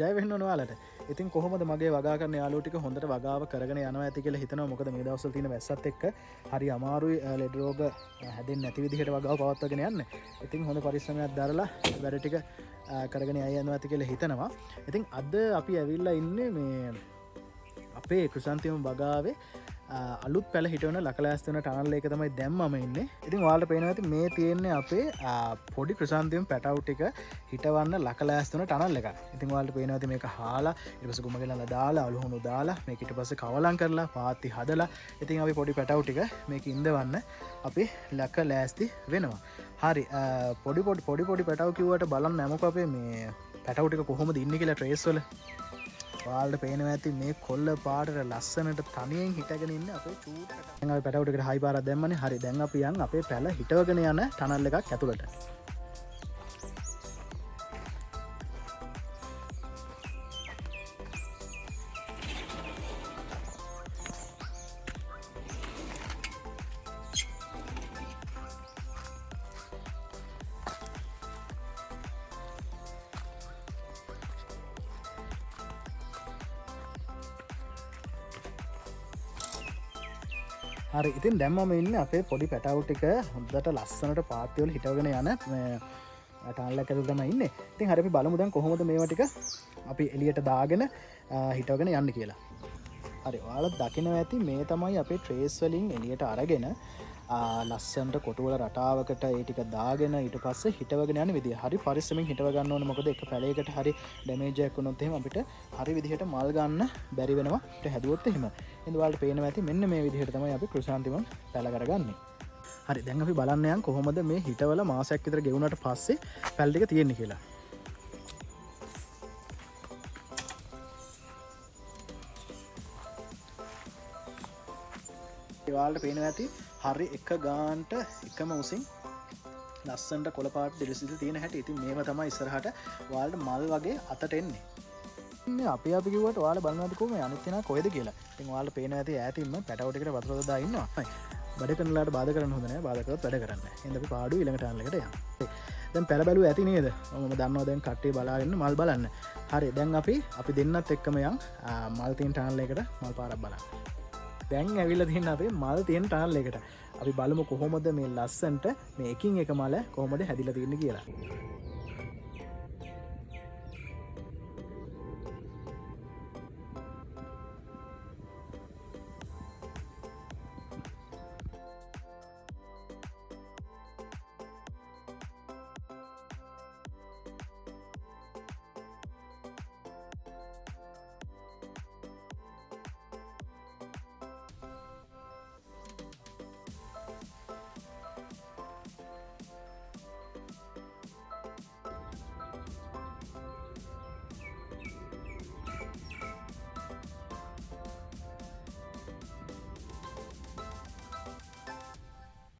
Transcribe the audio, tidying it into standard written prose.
ජය වෙන්න ඕන ඔයාලට. ඉතින් කොහොමද මගේ වගා කරන යාළුවෝ ටික හොඳට වගාව කරගෙන යනවා ඇති කියලා හිතනවා. මොකද මේ දවස්වල තියෙන වැස්සත් එක්ක හරි අමාරුයි ලෙඩ රෝග හැදෙන්නේ නැති විදිහට වගාව පවත්වාගෙන යන්න. ඉතින් හොඳ පරිස්සමයක් දරලා වැඩ ටික කරගෙන යනවා ඇති කියලා හිතනවා. ඉතින් අද අපි ඇවිල්ලා ඉන්නේ මේ අපේ ක්‍රිසන්තියම් වගාවේ අලුත් පැල හිටවන ලකලෑස්තන ටනල් එක තමයි දැම්මම ඉන්නේ. ඉතින් ඔයාලට පේනවා ඇති මේ තියෙන්නේ අපේ පොඩි ක්‍රිසන්තියම් පැටව් ටික හිටවන්න ලකලෑස්තන ටනල් එකක්. ඉතින් ඔයාලට පේනවා ඇති මේක හාලා ඊට පස්සේ ගුම ගෙනලා දාලා අලුහුණු දාලා මේක ඊට පස්සේ කවලම් කරලා පාත්ති හදලා ඉතින් අපි පොඩි පැටව් ටික මේක ඉඳවන්න අපි ලකලෑස්ති වෙනවා. හරි පොඩි පැටව් කිව්වට බලන්න නැමක අපේ මේ පැටව් ටික කොහොමද ඉන්නේ කියලා ට්‍රේස් වල ඔයාලට පේනවා ඇති මේ කොල්ල පාටට ලස්සනට තනියෙන් හිටගෙන ඉන්න අපේ චූට් පැටව. දැන් අපි පැටව් ටිකට හයි පාරක් දැම්මනේ. හරි දැන් අපි යන් අපේ පැල හිටවගෙන යන ටනල් එකක් ඇතුළට. හරි ඉතින් දැම්මම ඉන්නේ අපේ පොඩි පැටව් ටික හොඳට ලස්සනට පාත්ති වල හිටවගෙන යන ටනල් එක ඇතුළේ තමයි ඉන්නේ. ඉතින් හරි අපි බලමු දැන් කොහොමද මේවා ටික අපි එළියට දාගෙන හිටවගෙන යන්නේ කියලා. හරි ඔයාලා දකිනවා ඇති මේ තමයි අපේ ට්‍රේස් වලින් එළියට අරගෙන ලස්සනට කොටුවල රටාවකට ඒ ටික දාගෙන ඊට පස්සේ හිටවගෙන යන විදිය. හරි පරිස්සමෙන් හිටව ගන්න ඕනේ. මොකද එක පැලයකට හරි ඩැමේජ් එකක් වුණොත් එහෙම අපිට හරි විදිහට මල් ගන්න බැරි වෙනවා. ඒත් හැදුවොත් එහෙම. ඉතින් ඔයාලට පේනවා ඇති මෙන්න මේ විදිහට තමයි අපි ක්‍රිසාන්තිමම් පැල කරගන්නේ. හරි දැන් අපි බලන්න යන් කොහොමද මේ හිටවල මාසයක් විතර ගෙවුනට පස්සේ පැල ටික තියෙන්නේ කියලා. ඔයාලට පේනවා ඇති හරි එක ගානට එකම උසින් ලස්සනට කොළ පාට දිලිසිලි තියෙන හැටි. ඉතින් මේව තමයි ඉස්සරහට ඔයාලට මල් වගේ අතට එන්නේ. මේ අපි කිව්වට ඔයාලා බලනවාද කොහොම අනිත් කෙනා කොහෙද කියලා. ඉතින් ඔයාලට පේනවා ඇති ඈතින්ම පැටව ටිකට වතුර දාලා ඉන්නවා. වැඩ කරනලාට බාධා කරන්න හොඳ නැහැ. බාධා කරොත් වැඩ කරන්නේ නැහැ. එහෙනම් අපි පාඩුව ඊළඟ ටනල් එකට යමු. දැන් පැල බැලුව ඇති නේද? මම දන්නවා දැන් කට්ටිය බලාගෙන මල් බලන්න. හරි දැන් අපි දෙන්නත් එක්කම යන් මල් තියෙන ටනල් එකට මල් පාරක් බලන්න. දැන් ඇවිල්ලා තියෙන අපේ මල් තියෙන ටනල් එකට. අපි බලමු කොහොමද මේ ලස්සන්ට මේ එකින් එක මල කොහොමද හැදිලා තියෙන්නේ කියලා.